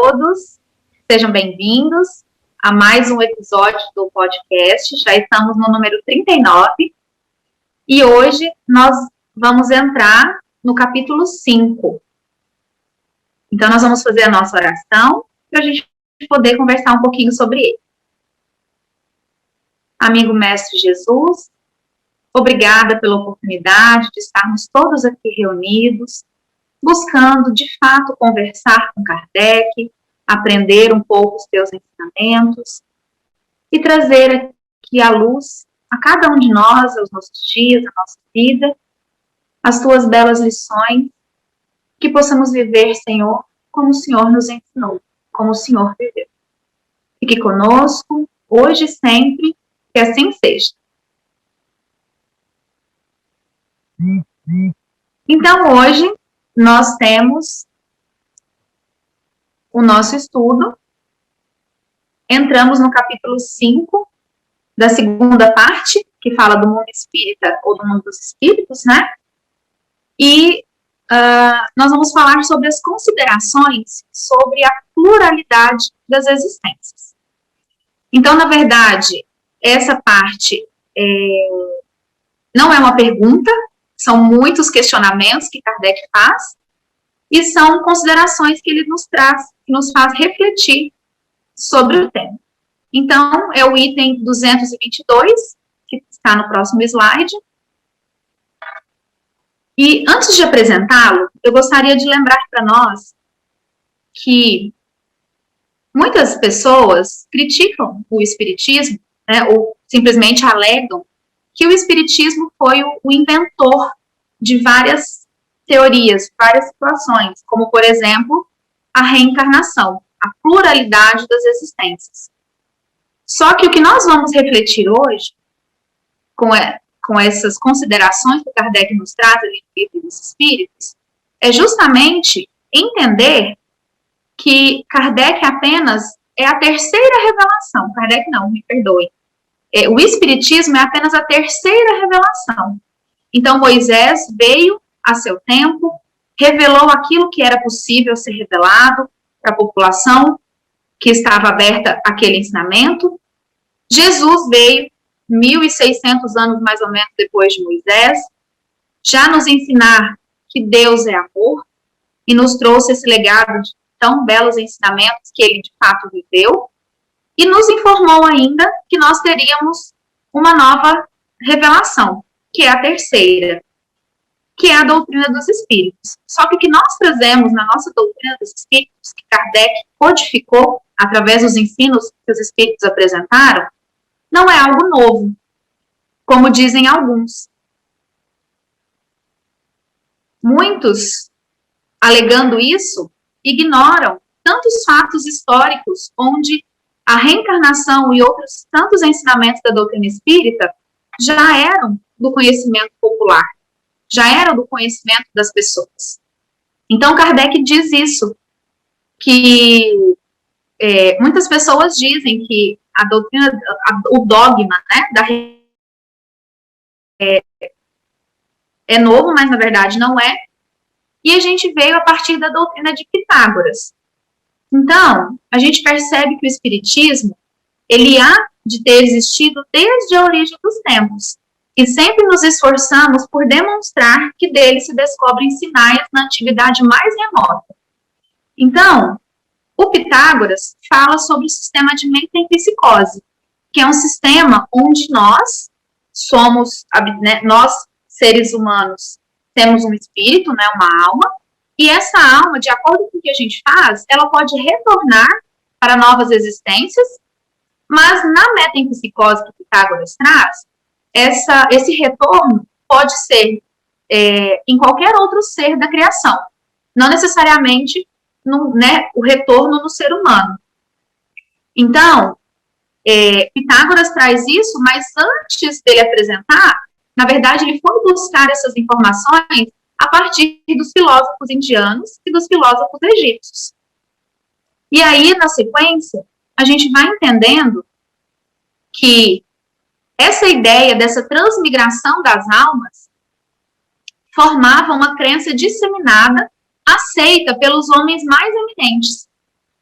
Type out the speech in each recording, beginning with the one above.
todos, sejam bem-vindos a mais um episódio do podcast. Já estamos no número 39 e hoje nós vamos entrar no capítulo 5. Então, nós vamos fazer a nossa oração para a gente poder conversar um pouquinho sobre ele. Amigo Mestre Jesus, obrigada pela oportunidade de estarmos todos aqui reunidos, buscando, de fato, conversar com Kardec, aprender um pouco os teus ensinamentos e trazer aqui à luz, a cada um de nós, aos nossos dias, à nossa vida, as tuas belas lições, que possamos viver, Senhor, como o Senhor nos ensinou, como o Senhor viveu. Fique conosco, hoje e sempre, que assim seja. Então, hoje, nós temos o nosso estudo. Entramos no capítulo 5 da segunda parte, que fala do mundo espírita ou do mundo dos espíritos, né? E nós vamos falar sobre as considerações sobre a pluralidade das existências. Então, na verdade, essa parte não é uma pergunta, são muitos questionamentos que Kardec faz, e são considerações que ele nos traz, que nos faz refletir sobre o tema. Então, é o item 222, que está no próximo slide. E antes de apresentá-lo, eu gostaria de lembrar para nós que muitas pessoas criticam o Espiritismo, né, ou simplesmente alegam que o Espiritismo foi o inventor de várias teorias, várias situações, como, por exemplo, a reencarnação, a pluralidade das existências. Só que o que nós vamos refletir hoje, com essas considerações que Kardec nos traz ali no Livro dos Espíritos, é justamente entender que Kardec apenas é a terceira revelação. Kardec não, me perdoe. O Espiritismo é apenas a terceira revelação. Então, Moisés veio a seu tempo, revelou aquilo que era possível ser revelado para a população que estava aberta àquele ensinamento. Jesus veio 1.600 anos mais ou menos depois de Moisés, já nos ensinar que Deus é amor e nos trouxe esse legado de tão belos ensinamentos que ele de fato viveu, e nos informou ainda que nós teríamos uma nova revelação, que é a terceira, que é a doutrina dos espíritos. Só que o que nós trazemos na nossa doutrina dos espíritos, que Kardec codificou através dos ensinos que os espíritos apresentaram, não é algo novo, como dizem alguns. Muitos, alegando isso, ignoram tantos fatos históricos onde a reencarnação e outros tantos ensinamentos da doutrina espírita já eram do conhecimento popular, já eram do conhecimento das pessoas. Então, Kardec diz isso, que muitas pessoas dizem que a doutrina, o dogma, né, é novo, mas na verdade não é, e a gente veio a partir da doutrina de Pitágoras. Então, a gente percebe que o Espiritismo, ele há de ter existido desde a origem dos tempos, e sempre nos esforçamos por demonstrar que dele se descobrem sinais na antiguidade mais remota. Então, o Pitágoras fala sobre o sistema de metempsicose, que é um sistema onde nós somos, né, nós, seres humanos, temos um espírito, né, uma alma, e essa alma, de acordo com o que a gente faz, ela pode retornar para novas existências, mas na metempsicose que Pitágoras traz, esse retorno pode ser em qualquer outro ser da criação, não necessariamente o retorno no ser humano. Então, Pitágoras traz isso, mas antes dele apresentar, na verdade, ele foi buscar essas informações a partir dos filósofos indianos e dos filósofos egípcios. E aí, na sequência, a gente vai entendendo que essa ideia dessa transmigração das almas formava uma crença disseminada, aceita pelos homens mais eminentes.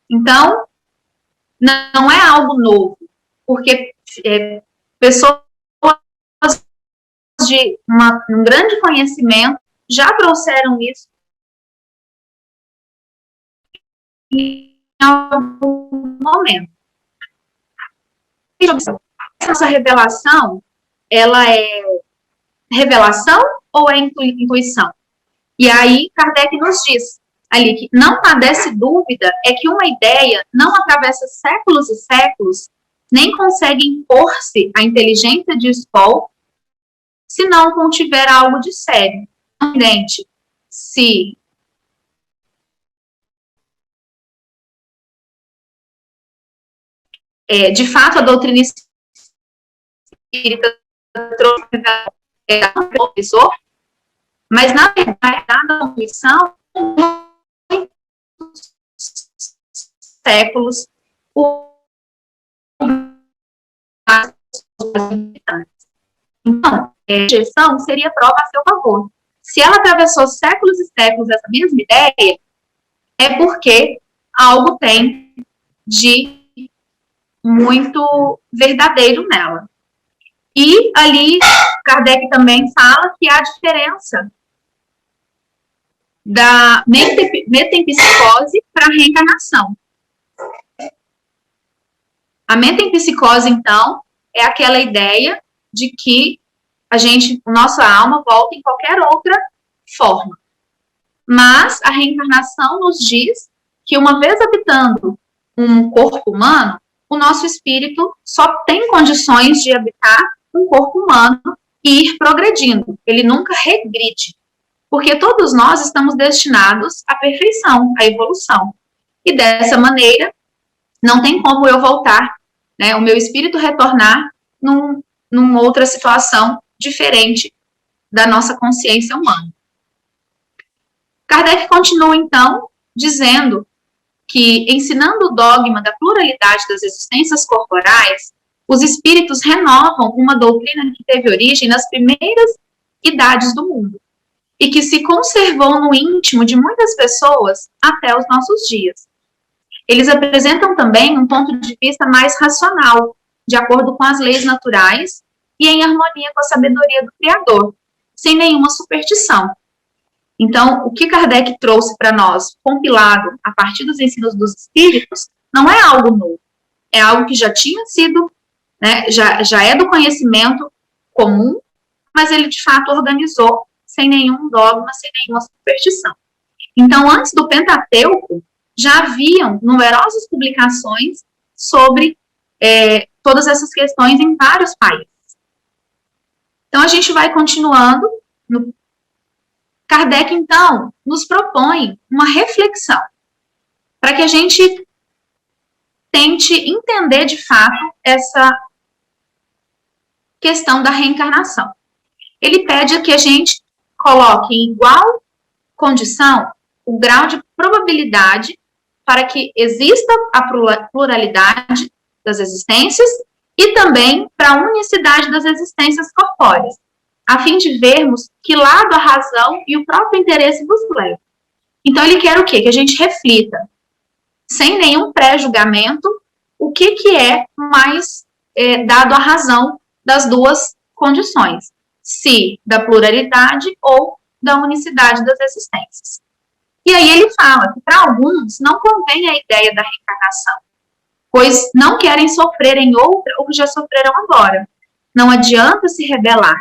Então, não é algo novo, porque pessoas de um grande conhecimento já trouxeram isso em algum momento. Essa revelação, ela é revelação ou é intuição? E aí, Kardec nos diz ali que não padece dúvida é que uma ideia não atravessa séculos e séculos, nem consegue impor-se à inteligência de Skoll, se não contiver algo de sério. Independente se de fato a doutrina espírita trouxe um professor, mas na verdade a intuição séculos então, a injeção seria prova a seu favor. Se ela atravessou séculos e séculos essa mesma ideia, é porque algo tem de muito verdadeiro nela. E ali, Kardec também fala que há diferença da metempsicose para a reencarnação. A metempsicose, então, é aquela ideia de que nossa alma volta em qualquer outra forma. Mas a reencarnação nos diz que uma vez habitando um corpo humano, o nosso espírito só tem condições de habitar um corpo humano e ir progredindo. Ele nunca regride. Porque todos nós estamos destinados à perfeição, à evolução. E dessa maneira, não tem como eu voltar, né, o meu espírito retornar numa outra situação diferente da nossa consciência humana. Kardec continua, então, dizendo que, ensinando o dogma da pluralidade das existências corporais, os espíritos renovam uma doutrina que teve origem nas primeiras idades do mundo e que se conservou no íntimo de muitas pessoas até os nossos dias. Eles apresentam também um ponto de vista mais racional, de acordo com as leis naturais e em harmonia com a sabedoria do Criador, sem nenhuma superstição. Então, o que Kardec trouxe para nós, compilado a partir dos ensinos dos espíritos, não é algo novo. É algo que já tinha sido, né, já é do conhecimento comum, mas ele, de fato, organizou sem nenhum dogma, sem nenhuma superstição. Então, antes do Pentateuco, já haviam numerosas publicações sobre todas essas questões em vários países. Então, a gente vai continuando. Kardec, então, nos propõe uma reflexão para que a gente tente entender, de fato, essa questão da reencarnação. Ele pede que a gente coloque em igual condição o grau de probabilidade para que exista a pluralidade das existências e também para a unicidade das existências corpóreas, a fim de vermos que lado a razão e o próprio interesse nos leva. Então, ele quer o quê? Que a gente reflita, sem nenhum pré-julgamento, o que é mais dado à razão das duas condições, se da pluralidade ou da unicidade das existências. E aí ele fala que para alguns não convém a ideia da reencarnação, pois não querem sofrer em outra o que já sofreram agora. Não adianta se rebelar.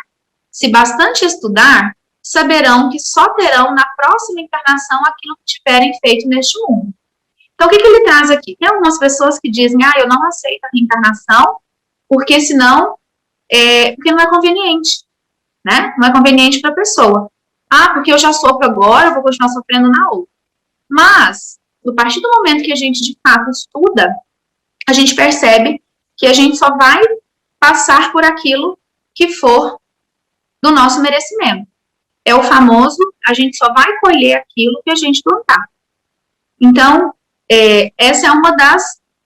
Se bastante estudar, saberão que só terão na próxima encarnação aquilo que tiverem feito neste mundo. Então, o que ele traz aqui? Tem algumas pessoas que dizem, eu não aceito a reencarnação, porque senão, porque não é conveniente, né? Não é conveniente para a pessoa. Porque eu já sofro agora, eu vou continuar sofrendo na outra. Mas, a partir do momento que a gente, de fato, estuda, a gente percebe que a gente só vai passar por aquilo que for do nosso merecimento. É o famoso, a gente só vai colher aquilo que a gente plantar. Então, essa é uma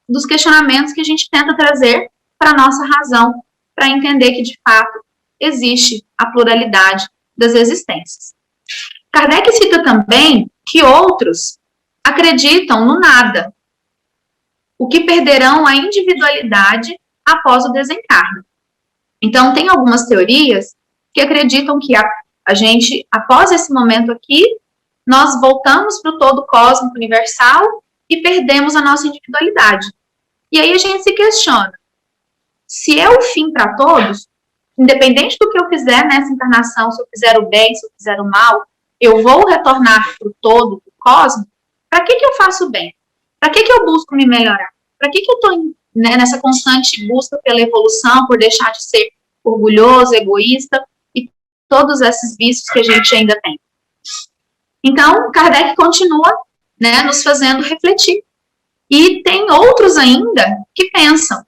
dos questionamentos que a gente tenta trazer para a nossa razão, para entender que, de fato, existe a pluralidade das existências. Kardec cita também que outros acreditam no nada, o que perderão a individualidade após o desencarne. Então, tem algumas teorias que acreditam que a gente, após esse momento aqui, nós voltamos para o todo cósmico universal e perdemos a nossa individualidade. E aí a gente se questiona, se é o fim para todos, independente do que eu fizer nessa encarnação, se eu fizer o bem, se eu fizer o mal, eu vou retornar para o todo, para o cosmos, para que eu faço o bem? Para que eu busco me melhorar? Para que eu estou nessa constante busca pela evolução, por deixar de ser orgulhoso, egoísta e todos esses vícios que a gente ainda tem? Então, Kardec continua, nos fazendo refletir. E tem outros ainda que pensam,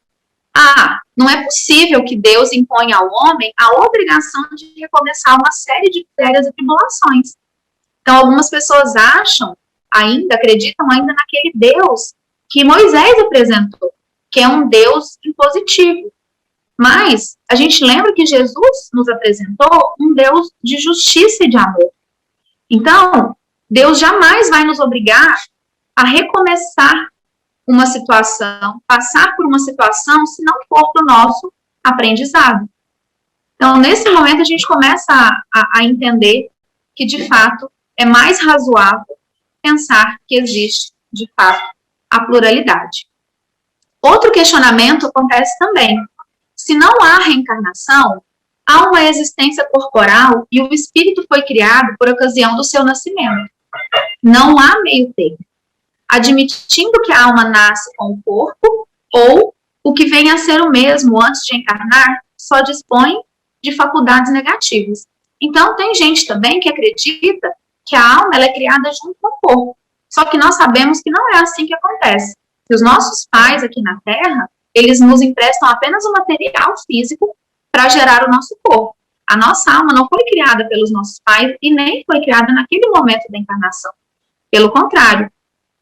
não é possível que Deus imponha ao homem a obrigação de recomeçar uma série de misérias e tribulações. Então, algumas pessoas acreditam ainda naquele Deus que Moisés apresentou, que é um Deus impositivo. Mas a gente lembra que Jesus nos apresentou um Deus de justiça e de amor. Então, Deus jamais vai nos obrigar a recomeçar uma situação, passar por uma situação, se não for para o nosso aprendizado. Então, nesse momento, a gente começa a entender que, de fato, é mais razoável pensar que existe, de fato, a pluralidade. Outro questionamento acontece também. Se não há reencarnação, há uma existência corporal e o espírito foi criado por ocasião do seu nascimento. Não há meio termo. Admitindo que a alma nasce com o corpo, ou o que vem a ser o mesmo antes de encarnar, só dispõe de faculdades negativas. Então, tem gente também que acredita que a alma ela é criada junto com o corpo. Só que nós sabemos que não é assim que acontece. Que os nossos pais aqui na Terra, eles nos emprestam apenas o material físico para gerar o nosso corpo. A nossa alma não foi criada pelos nossos pais e nem foi criada naquele momento da encarnação. Pelo contrário,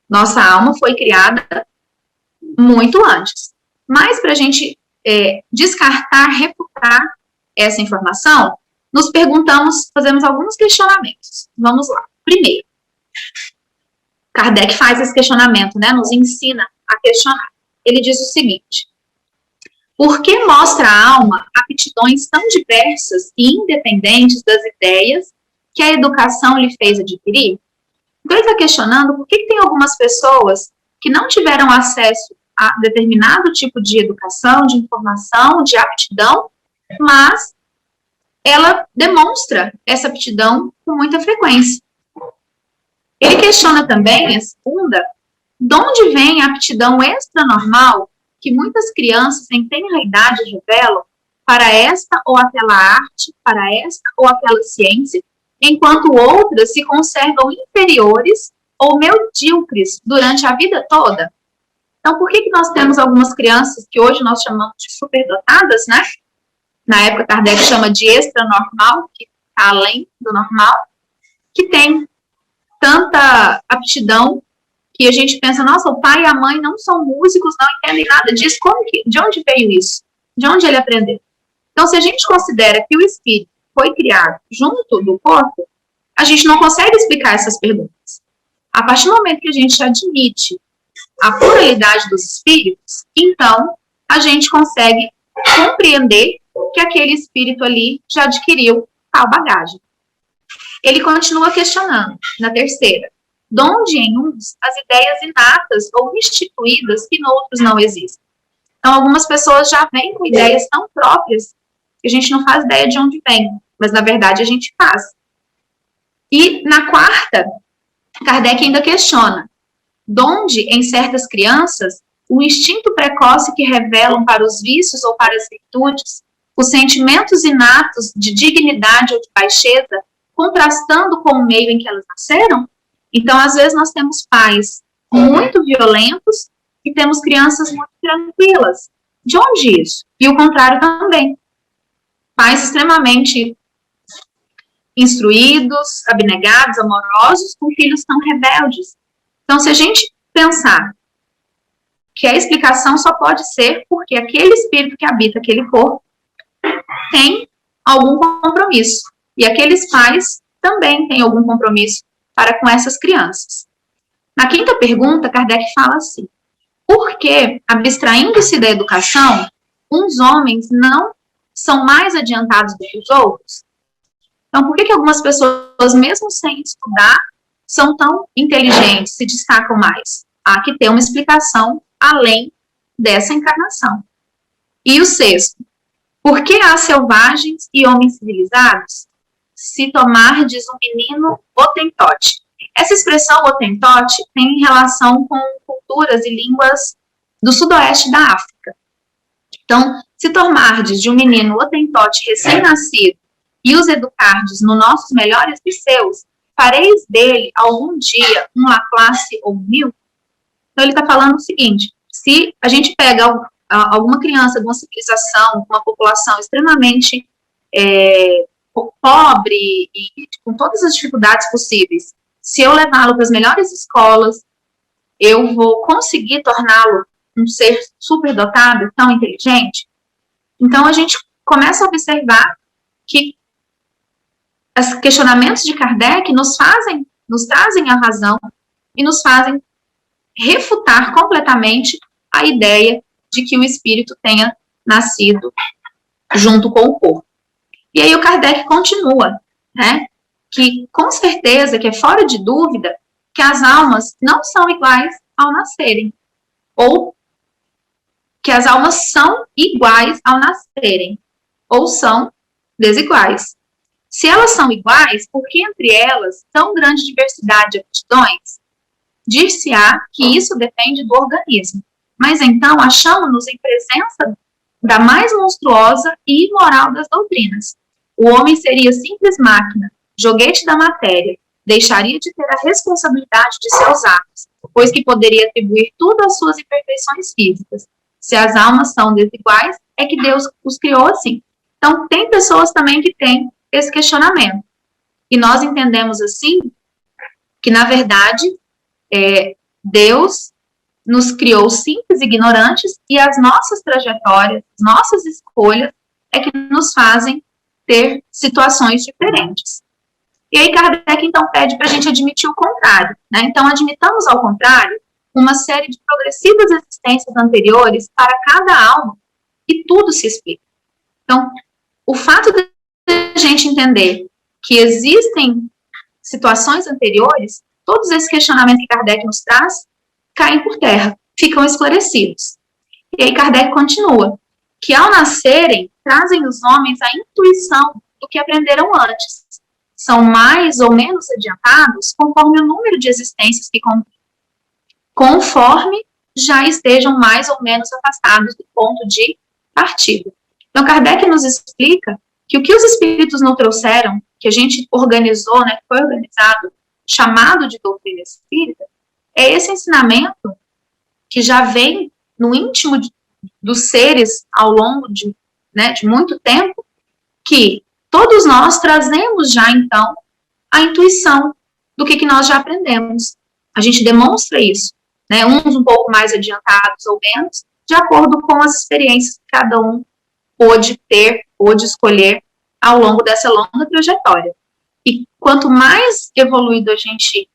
nossa alma foi criada muito antes. Mas para a gente descartar, refutar essa informação, nos perguntamos, fazemos alguns questionamentos. Vamos lá. Primeiro, Kardec faz esse questionamento, nos ensina a questionar. Ele diz o seguinte: por que mostra a alma aptidões tão diversas e independentes das ideias que a educação lhe fez adquirir? Então, ele está questionando por que tem algumas pessoas que não tiveram acesso a determinado tipo de educação, de informação, de aptidão, mas ela demonstra essa aptidão com muita frequência. Ele questiona também, a segunda, de onde vem a aptidão extranormal que muitas crianças em tenra idade revelam para esta ou aquela arte, para esta ou aquela ciência, enquanto outras se conservam inferiores ou medíocres durante a vida toda. Então, por que nós temos algumas crianças que hoje nós chamamos de superdotadas, Na época, Kardec chama de extranormal, que está além do normal, que tem tanta aptidão que a gente pensa, nossa, o pai e a mãe não são músicos, não entendem nada disso, de onde veio isso? De onde ele aprendeu? Então, se a gente considera que o espírito foi criado junto do corpo, a gente não consegue explicar essas perguntas. A partir do momento que a gente admite a pluralidade dos espíritos, então a gente consegue compreender que aquele espírito ali já adquiriu tal bagagem. Ele continua questionando, na terceira, de onde em uns as ideias inatas ou instituídas que noutros não existem. Então, algumas pessoas já vêm com ideias tão próprias que a gente não faz ideia de onde vem, mas na verdade a gente faz. E na quarta, Kardec ainda questiona, de onde em certas crianças o instinto precoce que revelam para os vícios ou para as virtudes, os sentimentos inatos de dignidade ou de baixeza, contrastando com o meio em que elas nasceram? Então, às vezes, nós temos pais muito violentos e temos crianças muito tranquilas. De onde isso? E o contrário também. Pais extremamente instruídos, abnegados, amorosos, com filhos tão rebeldes. Então, se a gente pensar que a explicação só pode ser porque aquele espírito que habita aquele corpo tem algum compromisso. E aqueles pais também têm algum compromisso para com essas crianças. Na quinta pergunta, Kardec fala assim: Porque, abstraindo-se da educação, uns homens não são mais adiantados do que os outros? Então, por que algumas pessoas, mesmo sem estudar, são tão inteligentes, se destacam mais? Há que ter uma explicação além dessa encarnação. E o sexto, por que há selvagens e homens civilizados? Se tomardes um menino hotentote. Essa expressão hotentote tem relação com culturas e línguas do sudoeste da África. Então, se tomardes de um menino hotentote recém-nascido e os educardes nos nossos melhores liceus, fareis dele algum dia um Laplace ou um Newton? Então, ele está falando o seguinte, se a gente pega alguma criança de uma civilização, uma população extremamente pobre e com todas as dificuldades possíveis, se eu levá-lo para as melhores escolas, eu vou conseguir torná-lo um ser superdotado, tão inteligente? Então, a gente começa a observar que os questionamentos de Kardec nos trazem a razão e nos fazem refutar completamente a ideia de que o espírito tenha nascido junto com o corpo. E aí o Kardec continua, né, que com certeza, que é fora de dúvida, que as almas não são iguais ao nascerem, ou que as almas são iguais ao nascerem, ou são desiguais. Se elas são iguais, por que entre elas tão grande diversidade de aptidões? Dir-se-á que isso depende do organismo. Mas então achamos-nos em presença da mais monstruosa e imoral das doutrinas. O homem seria simples máquina, joguete da matéria, deixaria de ter a responsabilidade de seus atos, pois que poderia atribuir tudo às suas imperfeições físicas. Se as almas são desiguais, é que Deus os criou assim. Então, tem pessoas também que têm esse questionamento. E nós entendemos assim, que na verdade, Deus nos criou simples e ignorantes, e as nossas trajetórias, nossas escolhas, é que nos fazem ter situações diferentes. E aí Kardec, então, pede para a gente admitir o contrário, né? Então, admitamos ao contrário uma série de progressivas existências anteriores para cada alma, e tudo se explica. Então, o fato de a gente entender que existem situações anteriores, todos esses questionamentos que Kardec nos traz, caem por terra, ficam esclarecidos. E aí Kardec continua, que ao nascerem, trazem os homens a intuição do que aprenderam antes. São mais ou menos adiantados conforme o número de existências que conforme já estejam mais ou menos afastados do ponto de partida. Então, Kardec nos explica que o que os espíritos nos trouxeram, que a gente organizou, né, que foi organizado, chamado de doutrina espírita, é esse ensinamento que já vem no íntimo dos seres ao longo de muito tempo, que todos nós trazemos já, então, a intuição do que nós já aprendemos. A gente demonstra isso, né, uns um pouco mais adiantados ou menos, de acordo com as experiências que cada um pôde ter, pôde escolher ao longo dessa longa trajetória. E quanto mais evoluído a gente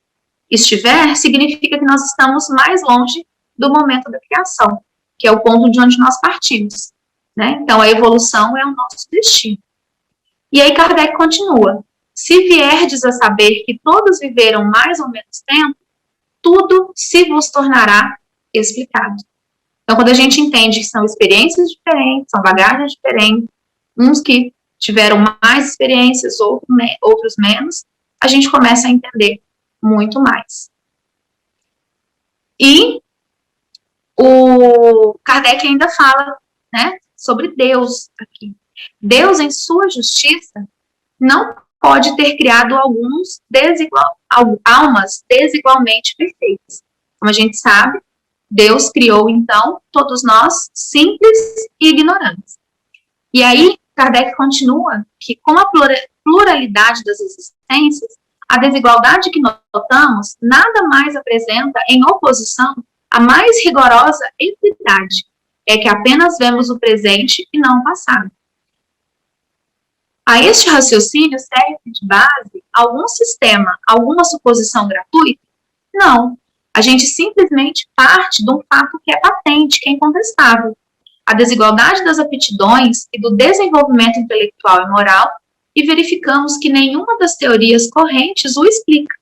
estiver, significa que nós estamos mais longe do momento da criação, que é o ponto de onde nós partimos, né? Então, a evolução é o nosso destino. E aí Kardec continua, se vierdes a saber que todos viveram mais ou menos tempo, tudo se vos tornará explicado. Então, quando a gente entende que são experiências diferentes, são bagagens diferentes, uns que tiveram mais experiências, outros menos, a gente começa a entender muito mais. E o Kardec ainda fala, né, sobre Deus aqui. Deus, em sua justiça, não pode ter criado almas desigualmente perfeitas. Como a gente sabe, Deus criou, então, todos nós simples e ignorantes. E aí, Kardec continua que, com a pluralidade das existências, a desigualdade que notamos nada mais apresenta em oposição à mais rigorosa equidade, é que apenas vemos o presente e não o passado. A este raciocínio serve de base algum sistema, alguma suposição gratuita? Não. A gente simplesmente parte de um fato que é patente, que é incontestável. A desigualdade das aptidões e do desenvolvimento intelectual e moral, e verificamos que nenhuma das teorias correntes o explica,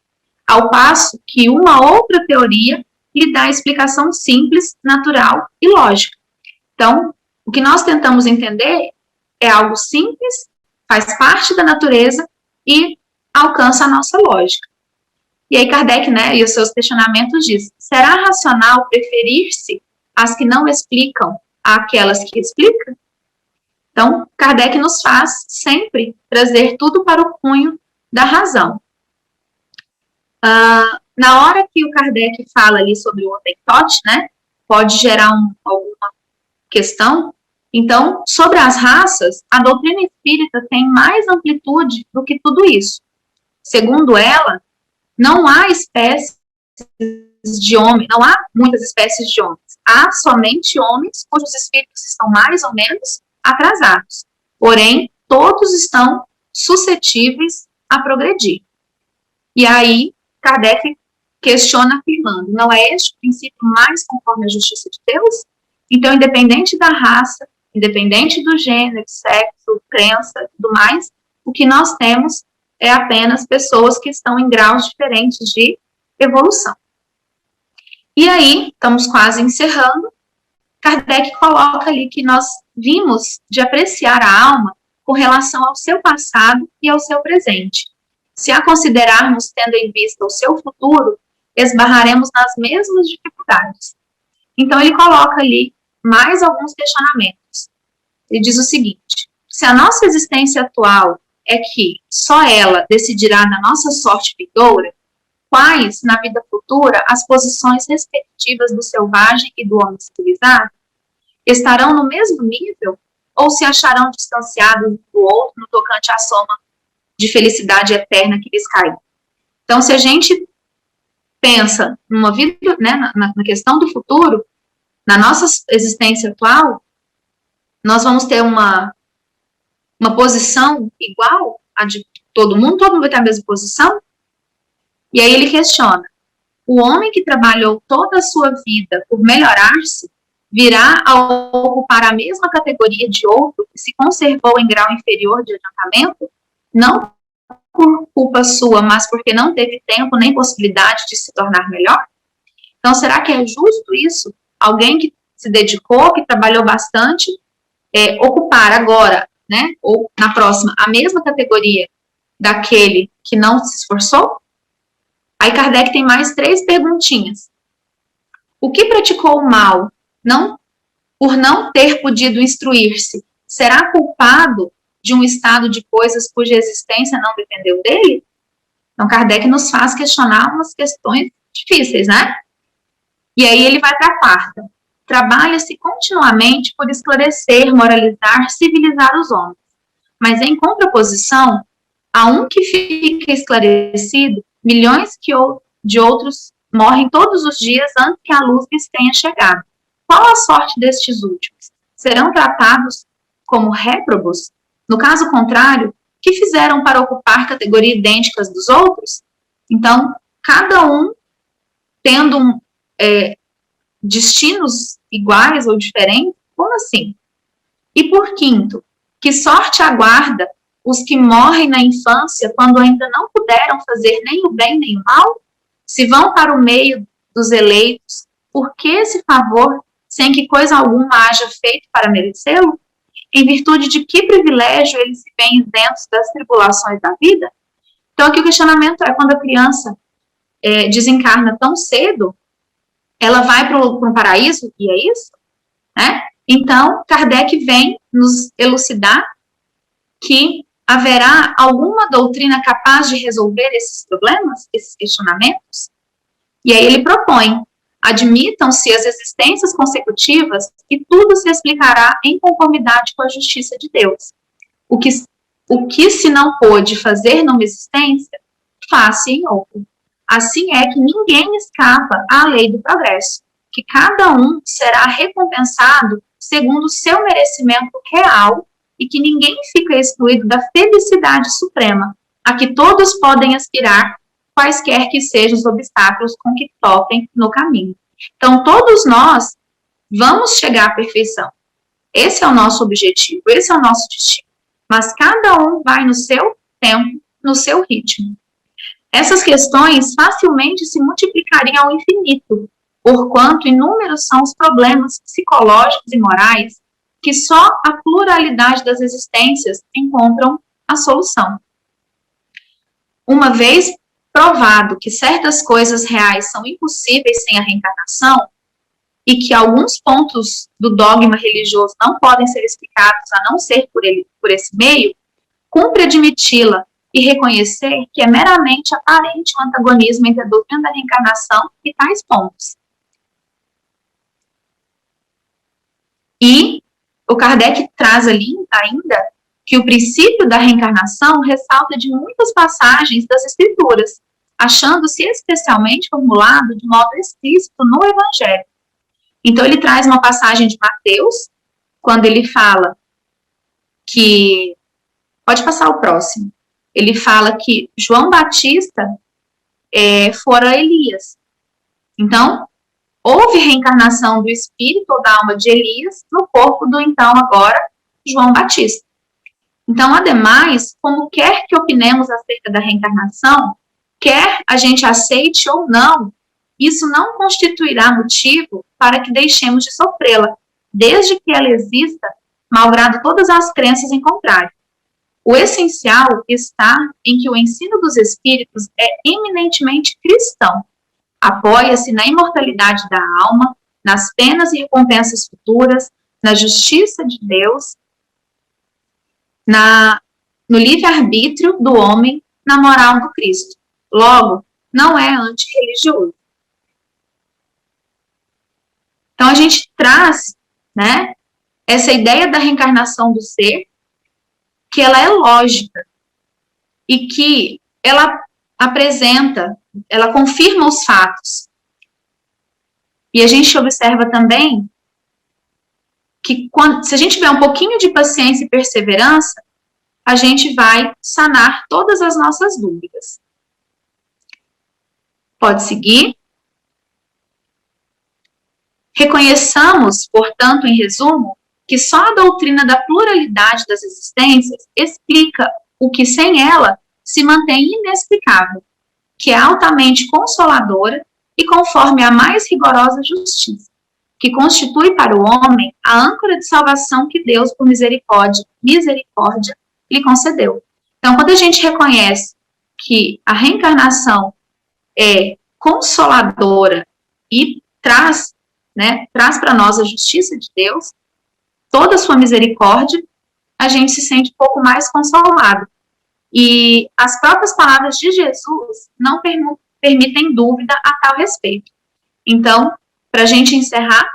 ao passo que uma outra teoria lhe dá explicação simples, natural e lógica. Então, o que nós tentamos entender é algo simples, faz parte da natureza e alcança a nossa lógica. E aí Kardec, né, e os seus questionamentos diz: será racional preferir-se as que não explicam àquelas que explicam? Então, Kardec nos faz sempre trazer tudo para o cunho da razão. Na hora que o Kardec fala ali sobre o Hottentot, né, pode gerar alguma questão. Então, sobre as raças, a doutrina espírita tem mais amplitude do que tudo isso. Segundo ela, não há espécies de homens, não há muitas espécies de homens. Há somente homens cujos espíritos estão mais ou menos atrasados. Porém, todos estão suscetíveis a progredir. E aí, Kardec questiona afirmando: não é este o princípio mais conforme à justiça de Deus? Então, independente da raça, independente do gênero, sexo, crença e tudo mais, o que nós temos é apenas pessoas que estão em graus diferentes de evolução. E aí, estamos quase encerrando, Kardec coloca ali que nós vimos de apreciar a alma com relação ao seu passado e ao seu presente. Se a considerarmos tendo em vista o seu futuro, esbarraremos nas mesmas dificuldades. Então, ele coloca ali mais alguns questionamentos. Ele diz o seguinte: se a nossa existência atual é que só ela decidirá na nossa sorte vindoura, quais, na vida futura, as posições respectivas do selvagem e do homem civilizado? Estarão no mesmo nível ou se acharão distanciados do outro no tocante à soma de felicidade eterna que lhes cai? Então, se a gente pensa numa vida, né, na questão do futuro, na nossa existência atual, nós vamos ter uma posição igual a de todo mundo vai ter a mesma posição? E aí ele questiona: o homem que trabalhou toda a sua vida por melhorar-se, virá a ocupar a mesma categoria de outro que se conservou em grau inferior de adiantamento, não por culpa sua, mas porque não teve tempo nem possibilidade de se tornar melhor? Então, será que é justo isso? Alguém que se dedicou, que trabalhou bastante, ocupar agora, né, ou na próxima, a mesma categoria daquele que não se esforçou? Aí Kardec tem mais 3 perguntinhas. O que praticou o mal, por não ter podido instruir-se, será culpado de um estado de coisas cuja existência não dependeu dele? Então, Kardec nos faz questionar umas questões difíceis, né? E aí ele vai para a 4ª. Trabalha-se continuamente por esclarecer, moralizar, civilizar os homens. Mas, em contraposição, a um que fica esclarecido, milhões de outros morrem todos os dias antes que a luz lhes tenha chegado. Qual a sorte destes últimos? Serão tratados como réprobos? No caso contrário, que fizeram para ocupar categorias idênticas dos outros? Então, cada um tendo destinos iguais ou diferentes? Como assim? E por 5º, que sorte aguarda os que morrem na infância quando ainda não puderam fazer nem o bem nem o mal? Se vão para o meio dos eleitos, por que esse favor, sem que coisa alguma haja feito para merecê-lo? Em virtude de que privilégio eles se veem isentos das tribulações da vida? Então, aqui o questionamento é: quando a criança desencarna tão cedo, ela vai para um paraíso, e é isso? Né? Então, Kardec vem nos elucidar que haverá alguma doutrina capaz de resolver esses problemas, esses questionamentos? E aí ele propõe: admitam-se as existências consecutivas e tudo se explicará em conformidade com a justiça de Deus. O que se não pôde fazer numa existência, faça em outra. Assim é que ninguém escapa à lei do progresso, que cada um será recompensado segundo o seu merecimento real e que ninguém fica excluído da felicidade suprema, a que todos podem aspirar quaisquer que sejam os obstáculos com que topem no caminho. Então, todos nós vamos chegar à perfeição. Esse é o nosso objetivo, esse é o nosso destino. Mas cada um vai no seu tempo, no seu ritmo. Essas questões facilmente se multiplicariam ao infinito, porquanto inúmeros são os problemas psicológicos e morais que só a pluralidade das existências encontram a solução. Uma vez provado que certas coisas reais são impossíveis sem a reencarnação, e que alguns pontos do dogma religioso não podem ser explicados a não ser por esse meio, cumpre admiti-la e reconhecer que é meramente aparente o antagonismo entre a doutrina da reencarnação e tais pontos. E o Kardec traz ali ainda que o princípio da reencarnação ressalta de muitas passagens das Escrituras, achando-se especialmente formulado de modo explícito no Evangelho. Então, ele traz uma passagem de Mateus, quando ele fala que... Pode passar o próximo. Ele fala que João Batista fora Elias. Então, houve reencarnação do espírito ou da alma de Elias no corpo do, então, agora, João Batista. Então, ademais, como quer que opinemos acerca da reencarnação, quer a gente aceite ou não, isso não constituirá motivo para que deixemos de sofrê-la, desde que ela exista, malgrado todas as crenças em contrário. O essencial está em que o ensino dos espíritos é eminentemente cristão, apoia-se na imortalidade da alma, nas penas e recompensas futuras, na justiça de Deus, no livre-arbítrio do homem, na moral do Cristo. Logo, não é antirreligioso. Então, a gente traz, né, essa ideia da reencarnação do ser, que ela é lógica e que ela apresenta, ela confirma os fatos. E a gente observa também que se a gente tiver um pouquinho de paciência e perseverança, a gente vai sanar todas as nossas dúvidas. Pode seguir. Reconheçamos, portanto, em resumo, que só a doutrina da pluralidade das existências explica o que sem ela se mantém inexplicável, que é altamente consoladora e conforme a mais rigorosa justiça, que constitui para o homem a âncora de salvação que Deus, por misericórdia, lhe concedeu. Então, quando a gente reconhece que a reencarnação é consoladora e traz para nós a justiça de Deus, toda a sua misericórdia, a gente se sente um pouco mais consolado. E as próprias palavras de Jesus não permitem dúvida a tal respeito. Então, para a gente encerrar,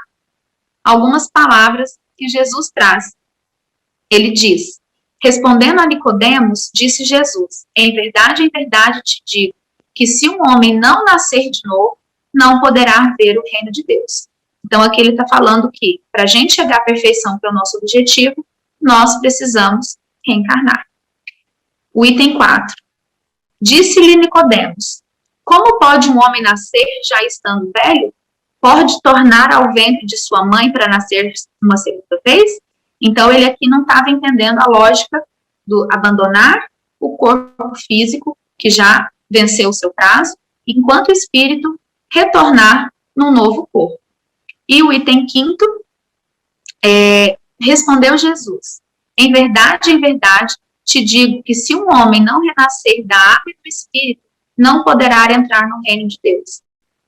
algumas palavras que Jesus traz. Ele diz, respondendo a Nicodemos, disse Jesus, em verdade te digo, que se um homem não nascer de novo, não poderá ver o reino de Deus. Então, aqui ele está falando que, para a gente chegar à perfeição, que é o nosso objetivo, nós precisamos reencarnar. O item 4. Disse-lhe Nicodemos, como pode um homem nascer já estando velho? Pode tornar ao ventre de sua mãe para nascer uma segunda vez? Então, ele aqui não estava entendendo a lógica do abandonar o corpo físico, que já venceu o seu prazo, enquanto o espírito retornar num novo corpo. E o item 5, respondeu Jesus, em verdade, te digo que se um homem não renascer da água e do espírito, não poderá entrar no reino de Deus.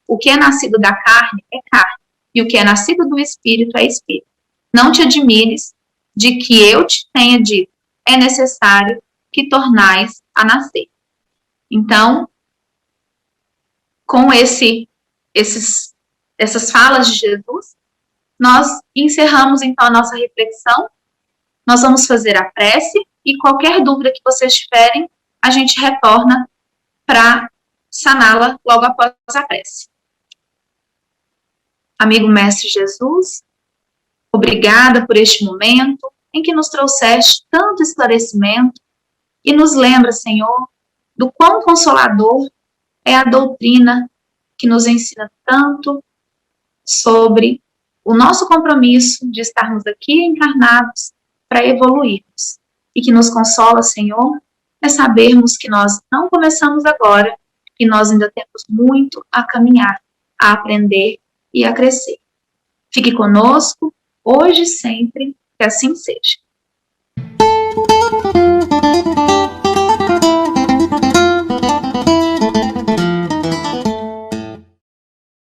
O que é nascido da carne é carne, e o que é nascido do espírito é espírito. Não te admires de que eu te tenha dito, é necessário que tornais a nascer. Então, com essas falas de Jesus, nós encerramos então a nossa reflexão, nós vamos fazer a prece e qualquer dúvida que vocês tiverem, a gente retorna para saná-la logo após a prece. Amigo Mestre Jesus, obrigada por este momento em que nos trouxeste tanto esclarecimento e nos lembra, Senhor, do quão consolador é a doutrina que nos ensina tanto sobre o nosso compromisso de estarmos aqui encarnados para evoluirmos. E que nos consola, Senhor, é sabermos que nós não começamos agora e nós ainda temos muito a caminhar, a aprender e a crescer. Fique conosco, hoje e sempre, que assim seja.